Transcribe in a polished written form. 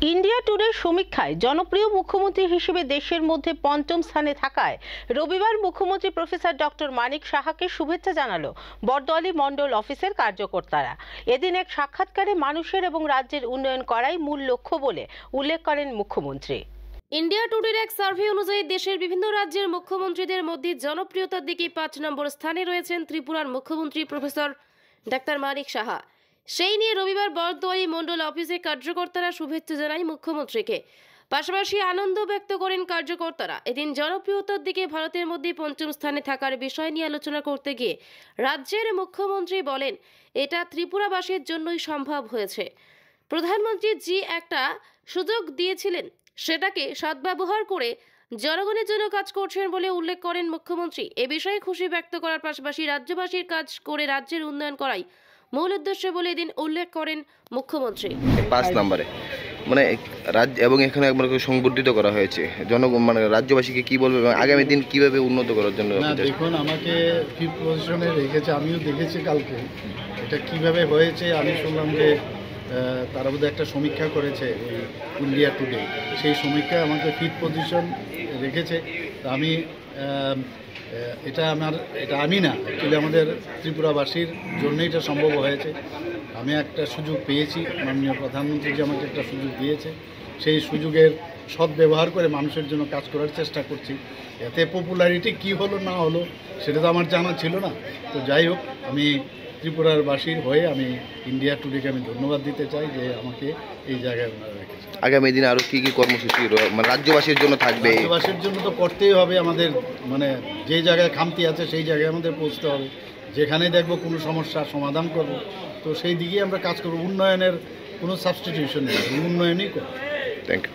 India টুডের সমীক্ষায় জনপ্রিয় মুখ্যমন্ত্রী হিসেবে দেশের মধ্যে পঞ্চম স্থানে থাকায় রবিবার মুখ্যমন্ত্রী প্রফেসর ডক্টর মানিক সাহাকে শুভেচ্ছা জানালো বরদোয়ালি মণ্ডল অফিসের কার্যকর্তারা। এদিন এক সাক্ষাৎকারে মানুষের এবং রাজ্যের উন্নয়ন করাই মূল লক্ষ্য বলে উল্লেখ করেন মুখ্যমন্ত্রী। ইন্ডিয়া টুডের এক সার্ভে অনুযায়ী দেশের বিভিন্ন রাজ্যের মুখ্যমন্ত্রীদের মধ্যে জনপ্রিয়তার দিকে ৫ নম্বর স্থানে রয়েছেন ত্রিপুরার মুখ্যমন্ত্রী প্রফেসর ডাক্তার মানিক সাহা। সেই নিয়ে রবিবার বরদোয়ালি মণ্ডল অফিসে কার্যকর্তারা শুভেচ্ছা জানায় মুখ্যমন্ত্রীকে। পাশাপাশি আনন্দ ব্যক্ত করেন কার্যকর্তারা। এদিন জনপ্রিয়তার দিকে ভারতের মধ্যে পঞ্চম স্থানে থাকার বিষয় নিয়ে আলোচনা করতে গিয়ে রাজ্যের মুখ্যমন্ত্রী বলেন, এটা ত্রিপুরাবাসীর জন্যই সম্ভব হয়েছে। প্রধানমন্ত্রী জি একটা সুযোগ দিয়েছিলেন, সেটাকে সদ্ব্যবহার করে জনগণের জন্য কাজ করছেন বলে উল্লেখ করেন মুখ্যমন্ত্রী। এ বিষয়ে খুশি ব্যক্ত করার পাশাপাশি রাজ্যবাসীর কাজ করে রাজ্যের উন্নয়ন করাই মূল উদ্দেশ্য বলে এদিন উল্লেখ করেন মুখ্যমন্ত্রী। ৫ নম্বরে মানে রাজ্য এবং এখানে একবার সংবর্ধিত করা হয়েছে। মানে রাজ্যবাসীকে কি বলবে এবং আগামী দিন কিভাবে উন্নত করার জন্য? না, দেখুন, আমাকে ফিফথ পজিশনে রেখেছে, আমিও দেখেছি কালকে এটা কিভাবে হয়েছে। আমি শুনলাম যে তারা বোধহয় একটা সমীক্ষা করেছে ইন্ডিয়া টুডে, সেই সমীক্ষায় আমাকে ফিফথ পজিশন রেখেছে। আমি এটা আমি না, অ্যাকচুয়ালি আমাদের ত্রিপুরাবাসীর জন্যই এটা সম্ভব হয়েছে। আমি একটা সুযোগ পেয়েছি, মাননীয় প্রধানমন্ত্রী যে আমাকে একটা সুযোগ দিয়েছে, সেই সুযোগের সদ্ব্যবহার করে মানুষের জন্য কাজ করার চেষ্টা করছি। এতে পপুলারিটি কি হলো না হলো সেটা তো আমার জানা ছিল না। তো যাই হোক, আমি ত্রিপুরার বাসীর হয়ে আমি ইন্ডিয়া টুডেকে আমি ধন্যবাদ দিতে চাই যে আমাকে এই জায়গায় রেখেছে। আগামী দিনে আরও কী কী কর্মসূচি মানে রাজ্যবাসীর জন্য থাকবে? রাজ্যবাসীর জন্য তো করতেই হবে, আমাদের মানে যে জায়গায় খামতি আছে সেই জায়গায় আমাদের পৌঁছতে হবে। যেখানে দেখব কোনো সমস্যার সমাধান করব, তো সেই দিকেই আমরা কাজ করব। উন্নয়নের কোনো সাবস্টিটিউশন নেই, উন্নয়নই করব। Thank you.